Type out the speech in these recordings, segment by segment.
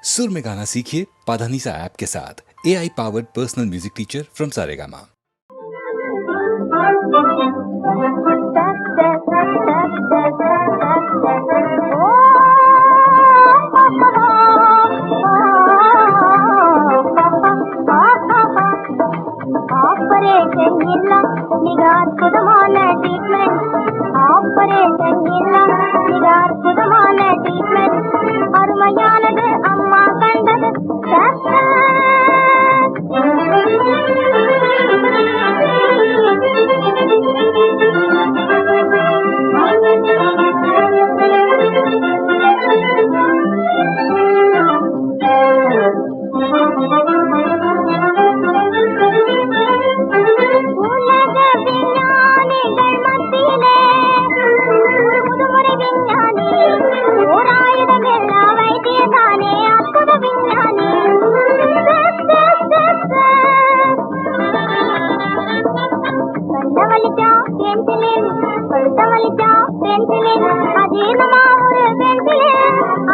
सुर में गाना सीखिए पाधानीसा ऐप के साथ। AI powered personal music teacher from Saregama. Operation இல்ல மிக அற்புதமான ட்ரீட்மெண்ட். ஆபரேஷன் இல்ல மிக அற்புதமான ட்ரீட்மெண்ட். அருமையானது அம்மா கண்டது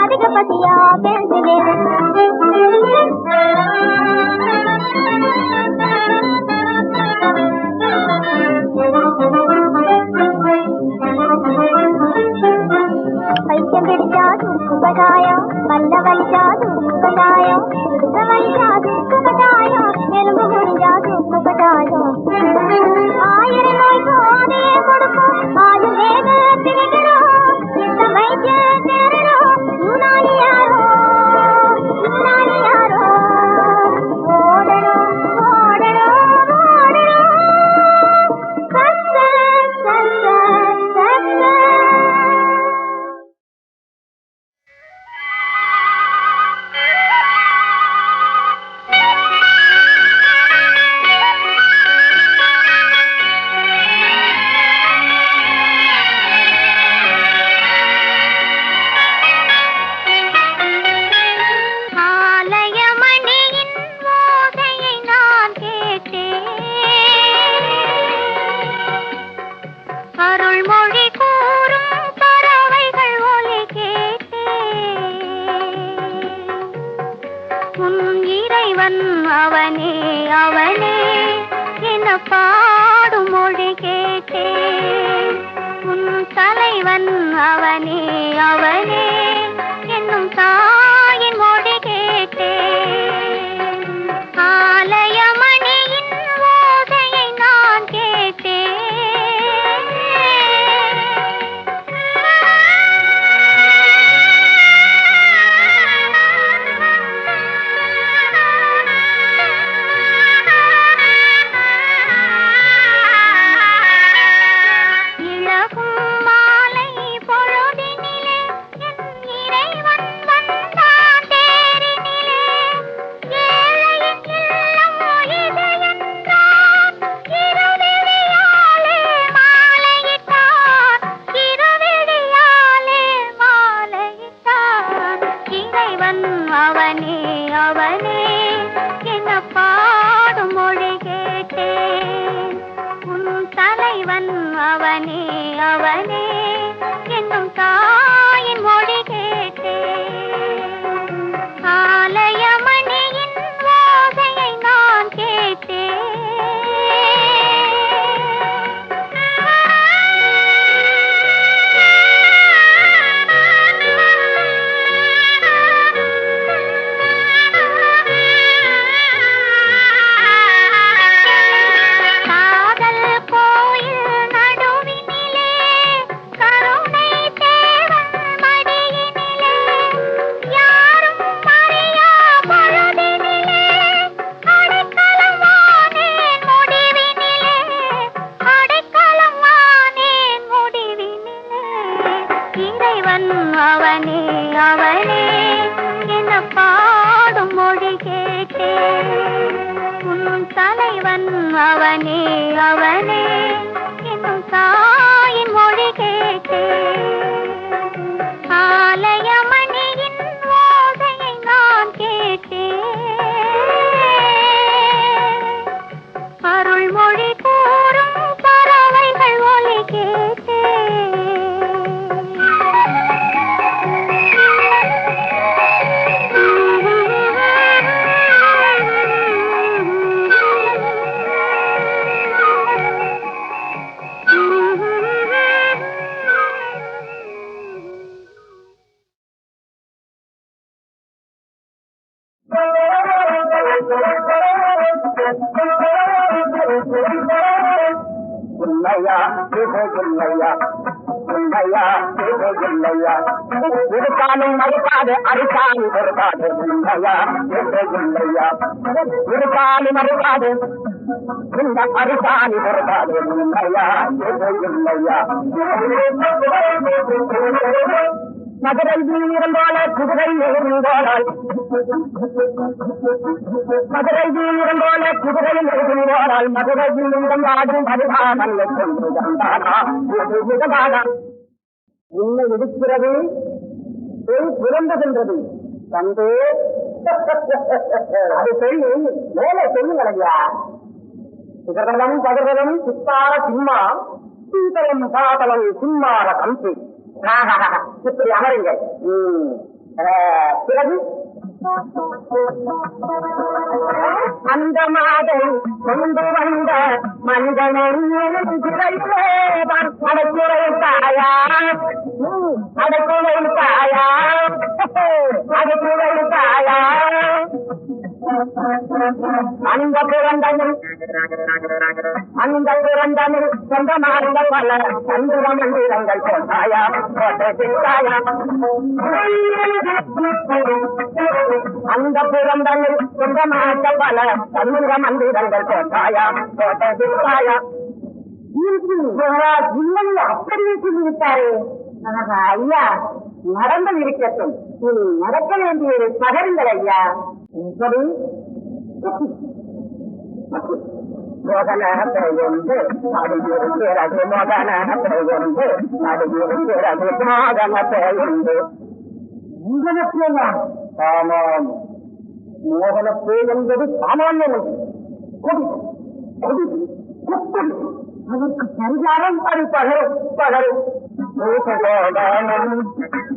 அதிகபதியா பென்சிலின். பைத்தியம் பிடிச்சா தூக்கு கட்டாயம், பல்ல வலிச்சா தூக்கு கட்டாயம், இடுக்க வலிச்சா தூக்கு கட்டாயம், எலும்பு முடிஞ்சா தூக்கு கட்டாயம். 1000 நோய்க்கும் அதே கொடுக்கும் ஆயுர்வேத திணைக்கிறோம். இந்த வைத்திய தேரரும் யுனானி யாரோ, யுனானி யாரோ. ஓடணும் ஓடணும் ஓடணும் சக்சஸ் சக்சஸ் சக்சஸ். அவனே அவனே என பாடும் மொழி கேட்டேன். உன் தலைவன் அவனே அவனே என்னும் தாயின் மொழி கேட்டேன். ஆலயமணியின் ஓசையை நான் கேட்டேன். அவனே அவனே என பாடும் மொழி கேட்டேன். உன் தலைவன் அவனே அவனே என்னும் தாயின் மொழி கேட்டேன். ஆலயமணியின் ஓசையை நான் கேட்டேன். அவனே அவனே என பாடும் மொழி கேட்டேன். உன் தலைவன் அவனே அவனே என்னும் தாயின் மொழி கேட்டேன். ஆலயமணியின் ஓசையை நான் கேட்டேன். அருள்மொழி கூறும் பறவைகள் ஒலி கேட்டேன். இல்லையா இது இல்லையா இல்லையா இது இல்லையா இருக்காலும் மறுக்காது அரிசாமி பொறுக்காது இல்லையா இது இல்லையா இருக்காலும் மறுக்காது இந்த அரிசாமி பொறுக்காது இல்லையா இது இல்லையா மதுரை வீரம் போல குதிரை நெருங்கோடால் மதுரை வீரம் போல குதிரை நெருங்கோடால் மதுரை வீரம் ஆடும் மதுராமல்ல சொல்லுதானா உன்னை இடிக்கிறது புறம்புகின்றது தந்து அது சொல்லி மேலே சொல்லுங்களையா சிகரலம் பகரலம் சித்தார சிம்மா சீதலம் சாதலம் சிம்மார கம்பி இப்படி அமருங்கள் பிறகு அந்த மாதம் கொண்டு வந்த மனிதனை அடக்குறை தாயா அடக்குறை தாயா அடக்குறை தாயா அந்த பிறந்தனில் சொந்தமாக பல சந்திர மந்திரங்கள் போட்டாயா போட்டாயா அந்த பிறந்தனில் சொந்தமாக பல சந்திர மந்திரங்கள் போட்டாயா போட்டாயா அப்படியே சொல்லிவிட்டாரே ஐயா நடந்து இருக்கட்டும் இனி நடக்க வேண்டியது பகருங்கள் ஐயா சரி மோகனத்தை ஒன்று அடியிருக்கிறது மோகனத்தை ஒன்று அடியிருக்கிறது மோகனத்தை ஒன்று ஆமாம் மோகனத்தை என்பது சாமானியம் அதற்கு பரிகாரம் அது பகரும் பகரும்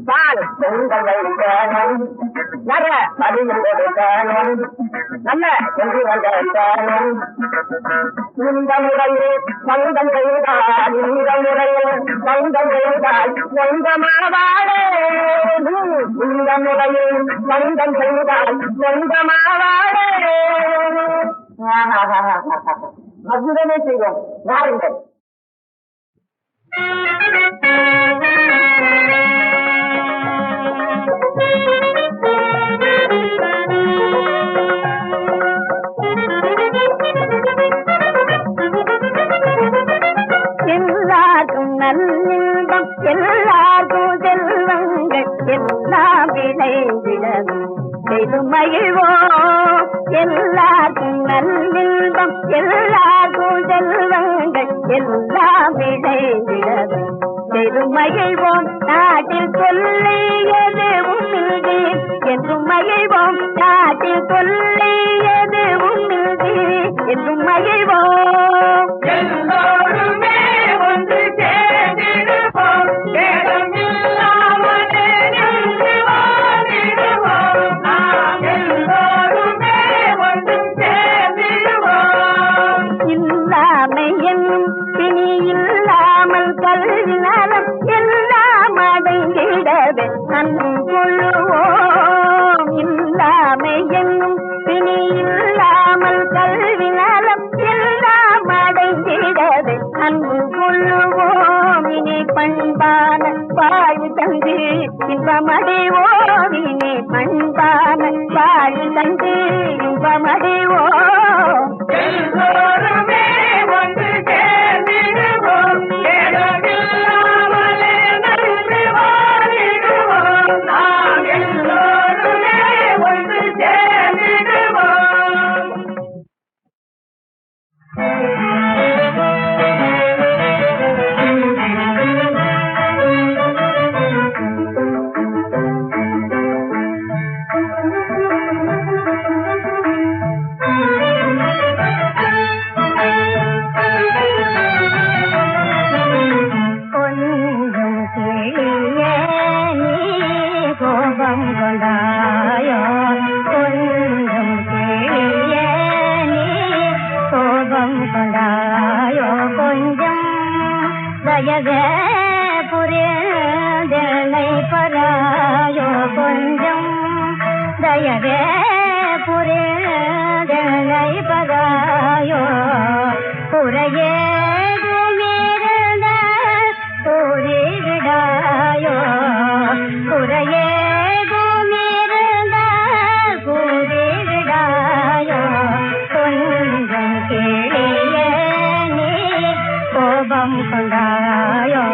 பால் பொங்கலை தேனும் நர பதிவுவது தேனும் நல்ல என்று வந்த தேனும் இந்த முறையில் சொந்தம் செய்தால் இந்த முறையில் சொந்தம் செய்தால் சொந்தமாவாடே இந்த முறையில் சொந்தம் செய்தால் சொந்தமாவாடே அற்புதமே செய்வோம் வாருங்கள் எல்லாருக்கும் நல்லின்பம் எல்லாருக்கும் செல்வங்கள் எல்லாம் விளைவிடவும் செய்து மகிழ்வோம் எல்லாருக்கும் நல்லின்பம் எல்லாருக்கும் செல்வங்கள் எல்லாம் விளைவிடவும் செய்து மகிழ்வோம் நாட்டில் கொள்ளை எதுவும் இல்லை என்றும் மகிழ்வோம் நாட்டில் கொள்ளை எதுவும் இல்லை என்றும் மகிழ்வோம் எல்லோருமே ஒன்று சேர்ந்திடுவோம் வேடம் இல்லாமலே நின்று வாழிடுவோம் நாம் எல்லோருமே ஒன்று சேர்ந்திடுவோம் இல்லாமை என்னும் பிணி இல்லாமல் கல்வி நலம் எல்லாம் அடங்கிடவே அன்புள்ளுவோம் இல்லாமை என்னும் பிணி இல்லாமல் கல்வி நலம் எல்லாம் அடங்கிடவே அன்பு கொள்ளுவோம் இனி பண்பான வாழ் தந்து இன்பமடைவோம் இனி பண்பான வாழ் தந்து இன்பமடைவோம் எல்லோருமே ஒன்று சேர்ந்திடுவோம் இடமில்லாமலே நன்றி வாழிடுவோம் நாம் எல்லோருமே ஒன்று சேர்ந்திடுவோம் கொஞ்சம் கிளியே நீ கோபம் கொண்டாயோ கொஞ்சம் கிளியே நீ கோபம் கொண்டாயோ கொஞ்சம் தயவே புரிதலை பராயோ கொஞ்சம் தயவே புரிதலை கொண்டாகாயோ குறையேதுமிருந்த கூறிவிடாயோ குறையேதுமிருந்த கூறிவிடாயோ கொஞ்சம் கிளியே நீ கோபம் கொண்டாயோ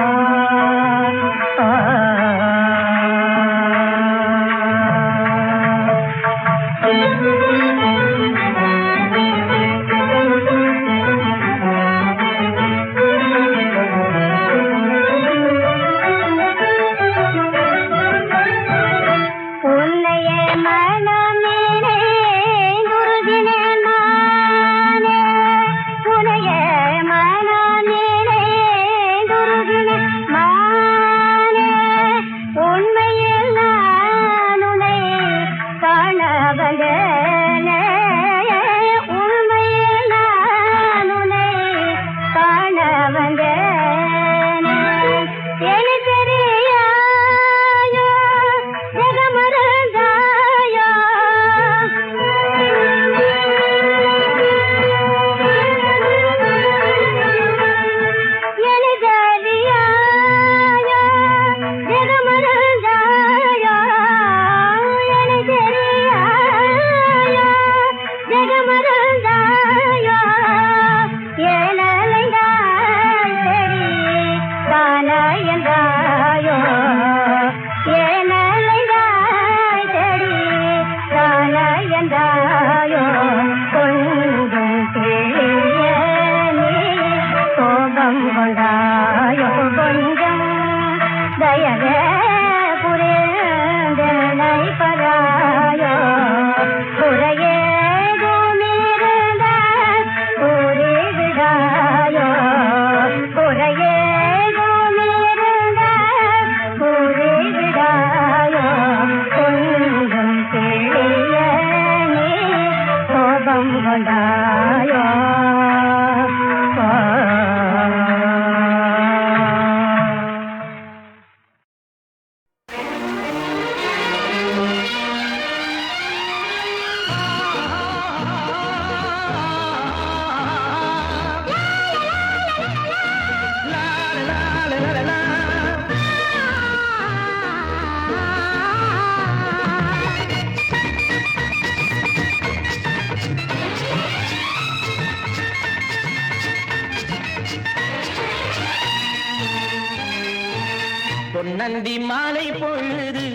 பொன்னந்தி மாலை பொழுது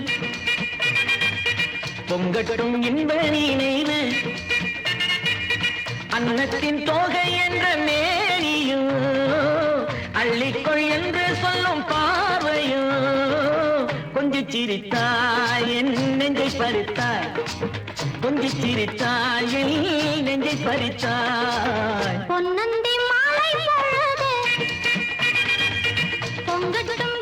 பொங்கட்டும் இன்ப நினைவு அன்னத்தின் தோகை என்ற மேனியோ அள்ளிக்கொள் என்று சொல்லும் பார்வையோ கொஞ்சம் சிரித்தாய் என் நெஞ்சை பறித்தாய் கொஞ்சம் சிரித்தாய் என் நெஞ்சை பறித்தாய் பொன்னந்தி மாலை பொழுது பொங்கட்டும்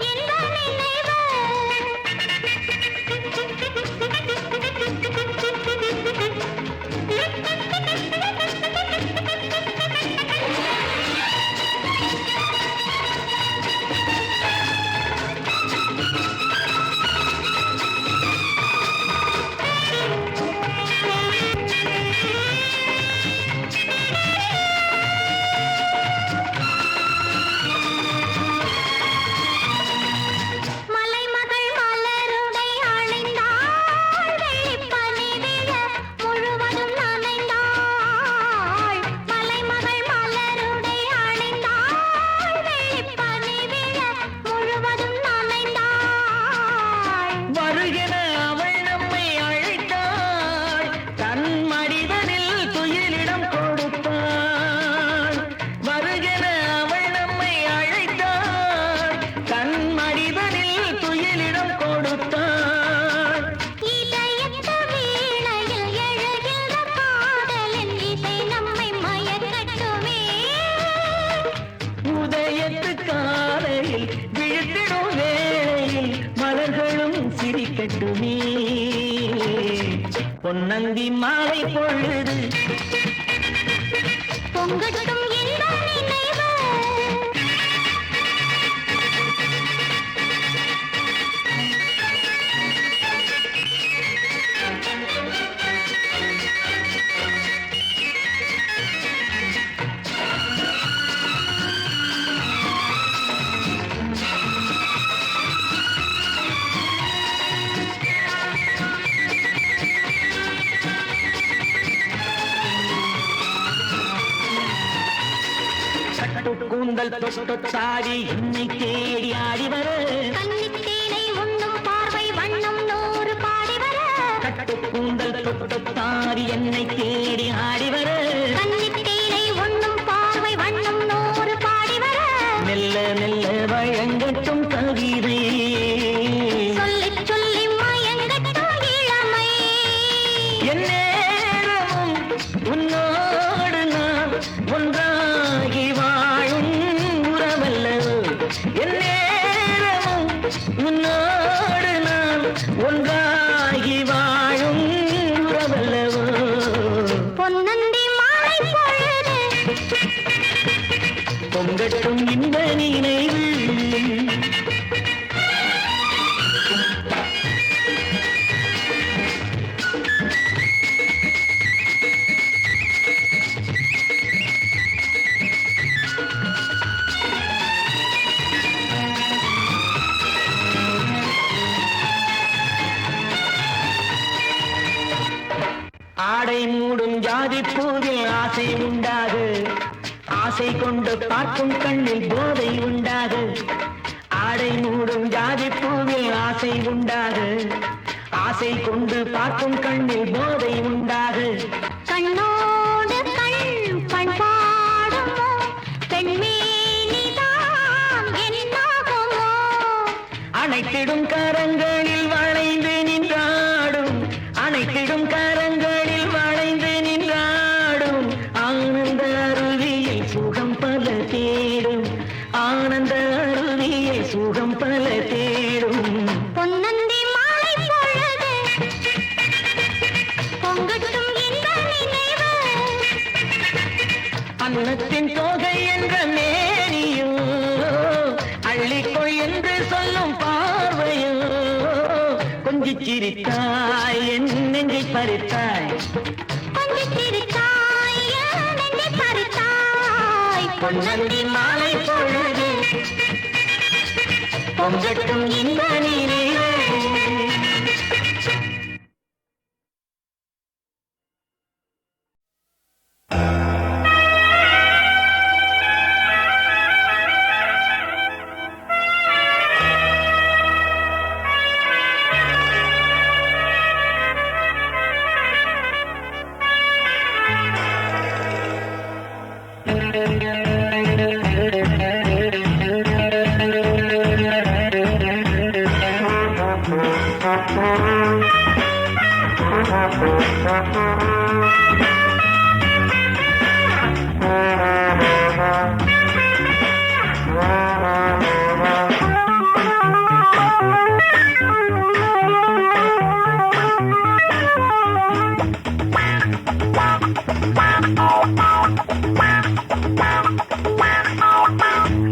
சிரிக்கட்டுமே பொன்னந்தி மாலை பொழுது பொங்கட்டும் இன்ப நினைவு கூந்தல் தொட்டொத்தாடி என்னை தேடி ஆடி வர கன்னித்தேனை உண்ணும் பார்வை வண்ணம் நூறு பாடி வர கட்டு கூந்தல் தொட்டொத்தாடி என்னை தேடி ஆடி வர கன்னித்தேனை உண்ணும் பார்வை வண்ணம் நூறு பாடி வர மெல்ல மெல்ல வழங்கட்டும் கவிதை சொல்லி சொல்லி மயங்கட்டும் இளமை எந்நேரமும் உன்னோடு நான் ஒன்றாகி வாழும் உறவல்லவோ எந்நேரமும் உன்னோடு நான் ஒன்றாகி வாழும் உறவல்லவோ பொன்னந்தி மாலை பொழுது பொங்கட்டும் இந்த நினைவு ஆடை மூடும் ஜாதி பூவில் ஆசை உண்டாகு ஆசை கொண்டு பார்க்கும் கண்ணில் போதை உண்டாகு ஆடை மூடும் ஜாதி பூவில் ஆசை உண்டாகு ஆசை கொண்டு பார்க்கும் கண்ணில் போதை உண்டாகு கண்ணோடு கண் பண்பாடுமோ பெண்மேனிதான் என்னாகுமோ அணைத்திடும் கரங்களில் வளைந்து நின்றாடும் அணைத்திடும் கரங்களில் வளைந்து நின்றாடும் ஆனந்த அருவியில் சுகம் பல தேடும் ஆனந்த அருவியில் சுகம் பல தேடும் பொன்னந்தி மாலை பொழுது பொங்கட்டும் இந்த நினைவு அன்னத்தின் தொகை என்ற மேனியோ அள்ளிக்கொள் என்று சொல்லும் பார்வையோ கொஞ்சிச் சிரித்தாய் என் நெஞ்சை பறித்தாய் கொஞ்சம் சிரித்தாய் என் நெஞ்சை பறித்தாய் பொன்னந்தி மாலை பொழுது பொங்கட்டும் இந்த நினைவு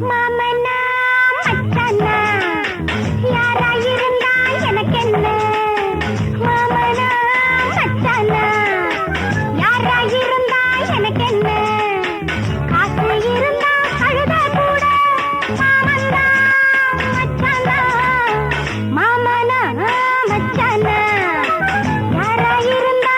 மாமனா மச்சானா யாராயிருந்தா எனக்கென்ன மாமனா மச்சானா யாராயிருந்தா எனக்கென்ன காசு இருந்தா அழுத கூட மாமனா மச்சானா மாமனா மச்சானா யாராயிருந்தா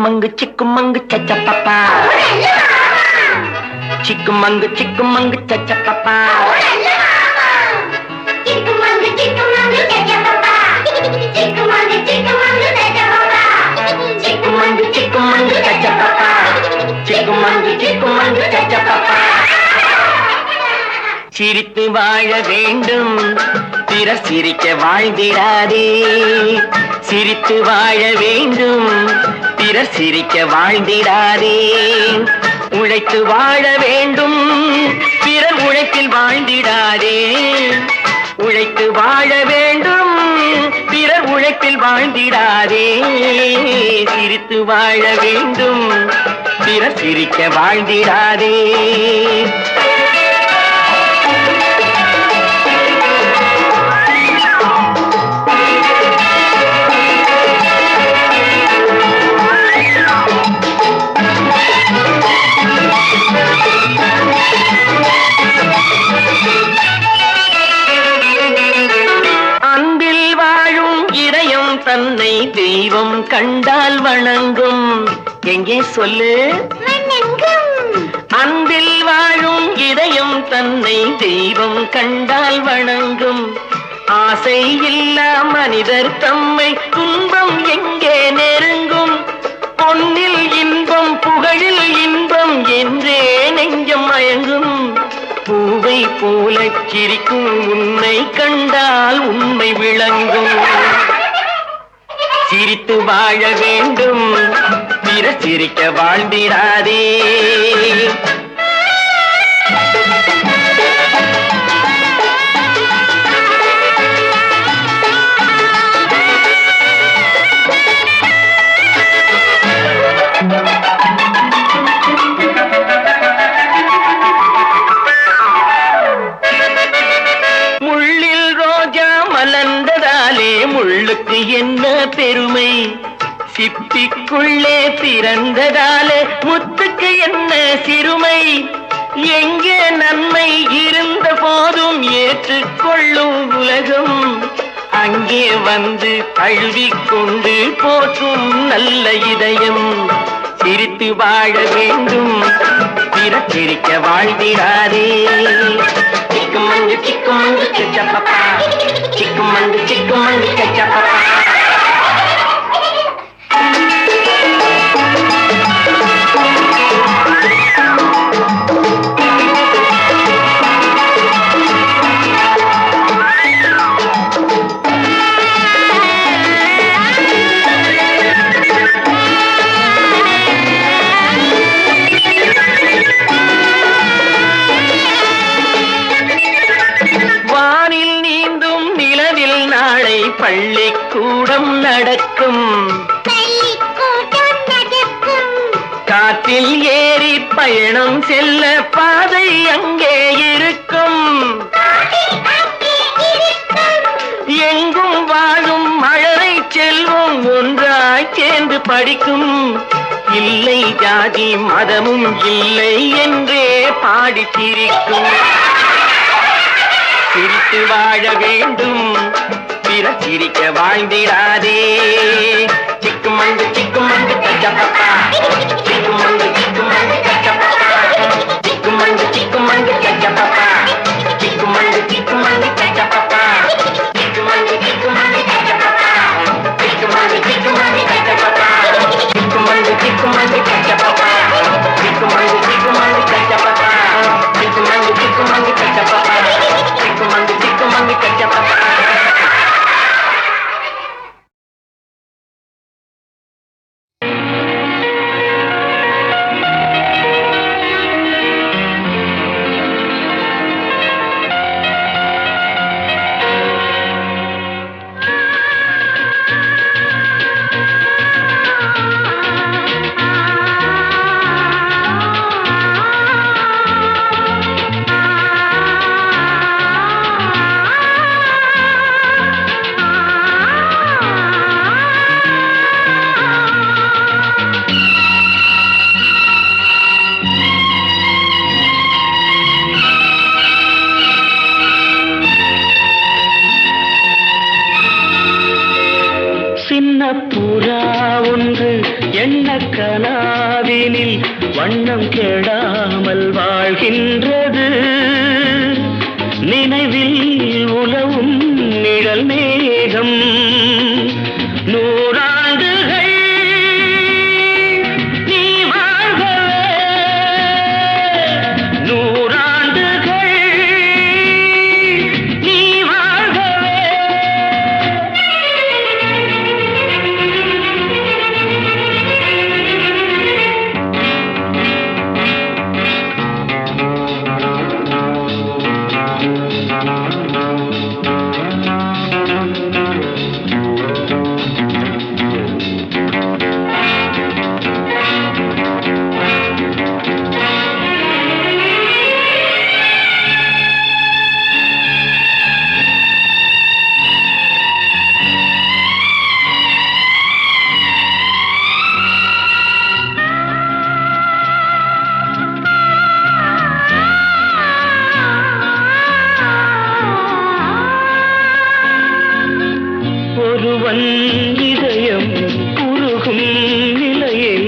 சிக்குமங்கு சிக்குமங்கு சச்சப்பப்பா சிக்குமங்கு சிக்குமங்கு சச்சப்பப்பா சிக்குமங்கு சிக்குமங்கு சச்சப்பப்பா சிக்குமங்கு சிக்குமங்கு சச்சப்பப்பா சிக்குமங்கு சிக்குமங்கு சச்சப்பப்பா சிக்குமங்கு சிக்குமங்கு சச்சப்பப்பா சிரித்து வாழ வேண்டும் பிறர் சிரிக்க வாழ்ந்திடாதே சிரித்து வாழ வேண்டும் பிறர் சிரிக்க வாழ்ந்திடாதே உழைத்து வாழ வேண்டும் பிறர் உழைப்பில் வாழ்ந்திடாதே உழைத்து வாழ வேண்டும் பிறர் உழைப்பில் வாழ்ந்திடாதே சிரித்து வாழ வேண்டும் பிறர் சிரிக்க வாழ்ந்திடாதே தன்னை தெய்வம் கண்டால் வணங்கும் எங்கே சொல்லு அன்பில் வாழும் இதயம் தன்னை தெய்வம் கண்டால் வணங்கும் ஆசை இல்லா மனிதர் தம்மை துன்பம் எங்கே நெருங்கும் பொன்னில் இன்பம் புகழில் இன்பம் என்றே நெஞ்சம் மயங்கும் பூவை போல சிரிக்கும் உன்னை கண்டால் உண்மை விளங்கும் சிரித்து வாழ வேண்டும் பிறர் சிரிக்க வாழ்ந்திடாதே முள்ளில் ரோஜா மலர்ந்ததாலே முள்ளுக்கு என்ன பெருமை சிப்பிக்குள்ளே பிறந்ததாலே முத்துக்கு என்ன சிறுமை எங்கே நன்மை இருந்த போதும் ஏற்றுக்கொள்ளும் உலகம் அங்கே வந்து தழுவிக்கொண்டு போற்றும் நல்ல இதயம் சிரித்து வாழ வேண்டும் பிறர் சிரிக்க வாழ்ந்திடாதே சிக்குமங்கு சிக்குமங்கு சச்சப்பப்பா சிக்குமங்கு சிக்குமங்கு சச்சப்பப்பா பள்ளிக்கூடம் நடக்கும் காற்றில் ஏறி பயணம் செல்ல பாதை அங்கே இருக்கும் எங்கும் வாழும் மழலை செல்வம் ஒன்றாய் சேர்ந்து படிக்கும் இல்லை ஜாதி மதமும் இல்லை என்றே பாடி சிரிக்கும் சிரித்து வாழ வேண்டும் பிறர் சிரிக்க வாழ்ந்திடாதே சிக்குமங்கு சிக்குமங்கு சச்சப்பப்பா சிக்குமங்கு சிக்குமங்கு சச்சப்பப்பா சிக்குமங்கு சிக்குமங்கு சச்சப்பப்பா சிக்குமங்கு சிக்குமங்கு சச்சப்பப்பா சிக்குமங்கு சிக்குமங்கு சச்சப்பப்பா சிக்குமங்கு சிக்குமங்கு சச்சப்பப்பா சிக்குமங்கு சிக்குமங்கு சச்சப்பப்பா சிக்குமங்கு சிக்குமங்கு சச்சப்பப்பா சிக்குமங்கு சிக்குமங்கு சச்சப்பப்பா சிக்குமங்கு சிக்குமங்கு சச்சப்பப்பா ஆவினில் வண்ணம் கெடாமல் வாழ்கின்றது. நினைவில் உலவும் நிழல் மேகம் நூறாண்டுகள் நீ வாழ்கவே, நூறாண்டுகள் நீ வாழ்கவே. ஒருவன் இதயம் உருகும் நிலையை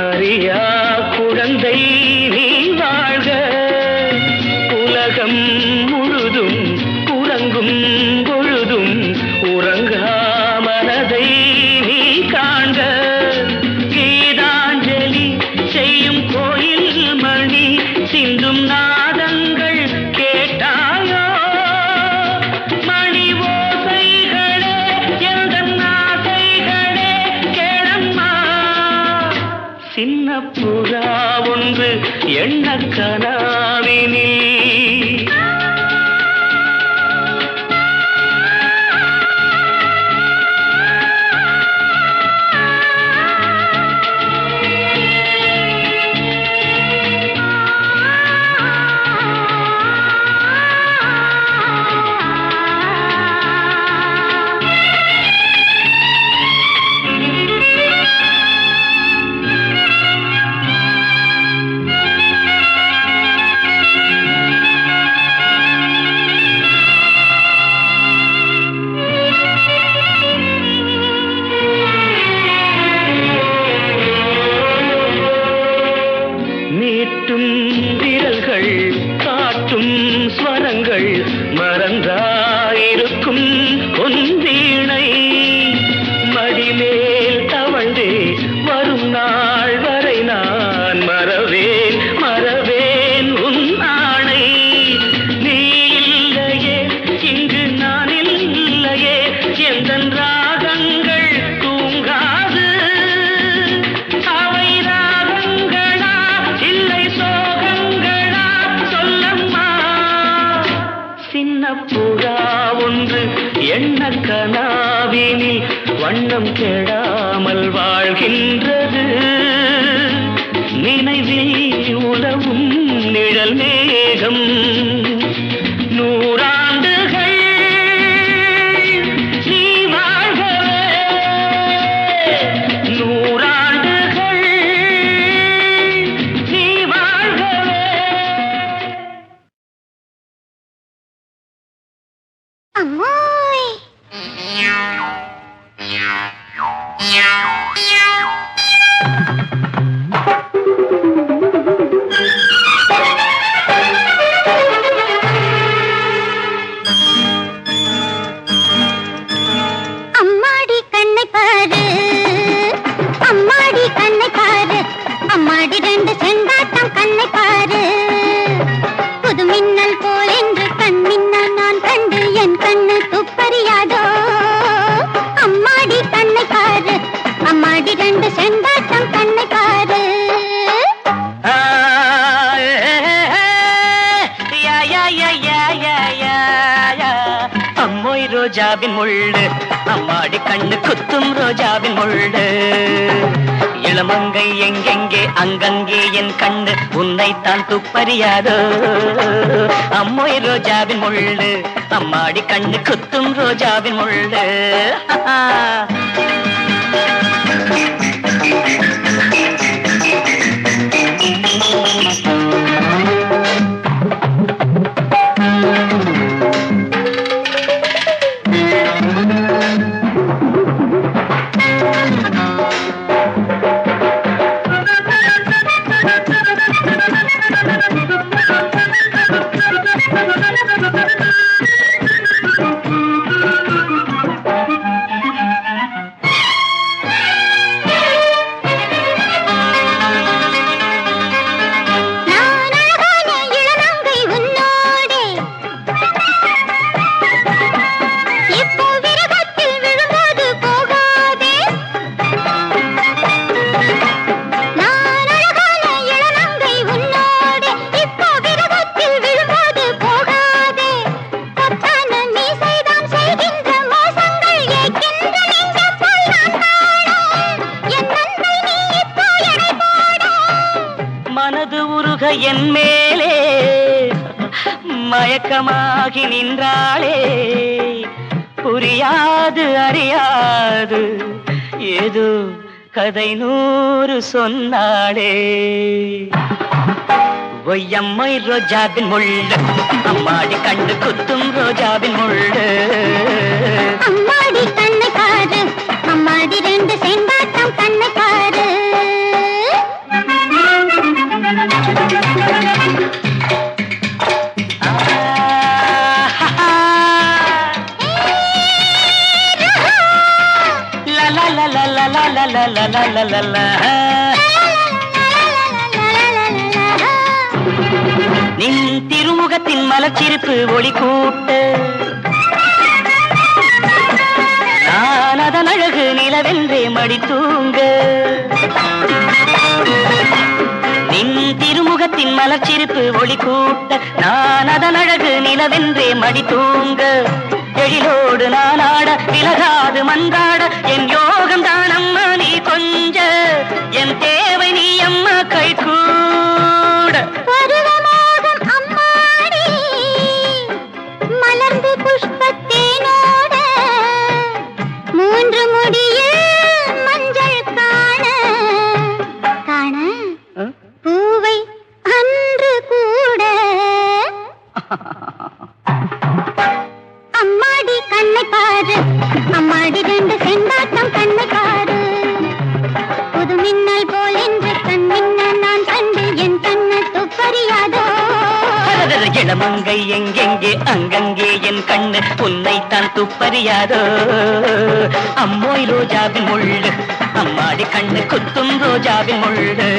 அறியா குழந்தை நீ வாழ்க. உலகம் முழுதும் உறங்கும் பொழுதும் உறங்கா மனதை நீ காண்க. கீதாஞ்சலி செய்யும் கோயில் மணி சிந்தும் நாதங்கள் கேட்டாயோ? மணி ஓசைகளே எந்தன் ஆசைகளே கேளம்மா. சின்ன புறா ஒன்று எண்ண கனாவினில் நீட்டும் விரல்கள் காட்டும் ஸ்வரங்கள் மறந்தாயிருக்கும் பொன்வீணை மடிமேல் தவழ்ந்தே வரும் நாள் வரை நான் மறவேன் மறவேன் உன் ஆணை. நீ இல்லையே இங்கு நான் இல்லையே எந்தன் ராகங்கள் தூங்காது. அவை ராகங்களா இல்லை சோகங்களா சொல்லம்மா. சின்ன புறா ஒன்று எண்ண கனாவினில் வண்ணம் கெடாமல் வாழ்கின்றது. நினைவில் உலவும் நிழல் மேகம் நூறாண்டுகள் நீ வாழ்கவே, நூறாண்டுகள் நீ வாழ்கவே. அம்மோய் அம்மாடி கண்ணை பாரு, அம்மாடி கண்ணை பாரு, அம்மாடி ரெண்டு செண்டாட்டம் கண்ணை பாரு. புது மின்னல் போல் என்று கண் மின்னல் நான் கண்டு என் கண்ணு துப்பறியாதோ. அம்மாடி கண்ணை பாரு, அம்மாடி ரெண்டு செண்டாட்டம் கண்ணை பாரு. அம்மோய் ரோஜாவின் முள்ளு அம்மாடி கண்ணு குத்தும் ரோஜாவின் முள்ளு. இளமங்கை எங்கெங்கே அங்கங்கே என் கண்ணு உன்னைத்தான் துப்பறியாதோ. அம்மோய் ரோஜாவின் முள்ளு அம்மாடி கண்ணு குத்தும் ரோஜாவின் முள்ளு. மனது உருக என் மேலே மயக்கமாகி நின்றாளே புரியாது அறியாது ஏதோ கதை 100 சொன்னாளே ஒய்யம்மை ரோஜாவின் முள்ளு அம்மாடி கண்டு குத்தும் ரோஜாவின் முள்ளு அம்மாடி கண்ணை பாரு அம்மாடி 2 செண்டாட்டம் கண்ணை பாரு நின் திருமுகத்தின் மலர்ச்சிருப்பு ஒளி கூட்ட நான் அதன் அழகு நிலவென்றே மடி தூங்க நின் திருமுகத்தின் மலர்ச்சிருப்பு ஒளி கூட்ட நான் அதன் அழகு நிலவென்றே மடி தூங்க எழிலோடு நான் ஆட விலகாது மன்றாட என் யோகம் தான் அம்மா நீ கொஞ்ச என் தேவை நீ அம்மா கை கூட பருவமோகம் அம்மாடி மலர்ந்து புஷ்பத்தேனோட 3 முடியில் மஞ்சள் காண காண பூவை அன்று கூட அம்மாடி கண்ணை பாரு அம்மாடி 2 செண்டாட்டம் கண்ணை பாரு புது மின்னல் போல் என்று கண் மின்ன நான் கண்டு என் கண்ணு துப்பறியாதோ இளமங்கை எங்கெங்கே அங்கங்கே என் கண்ணு உன்னைத்தான் துப்பறியாதோ அம்மோய் ரோஜாவின் முள்ளு அம்மாடி கண்ணு குத்தும் ரோஜாவின் முள்ளு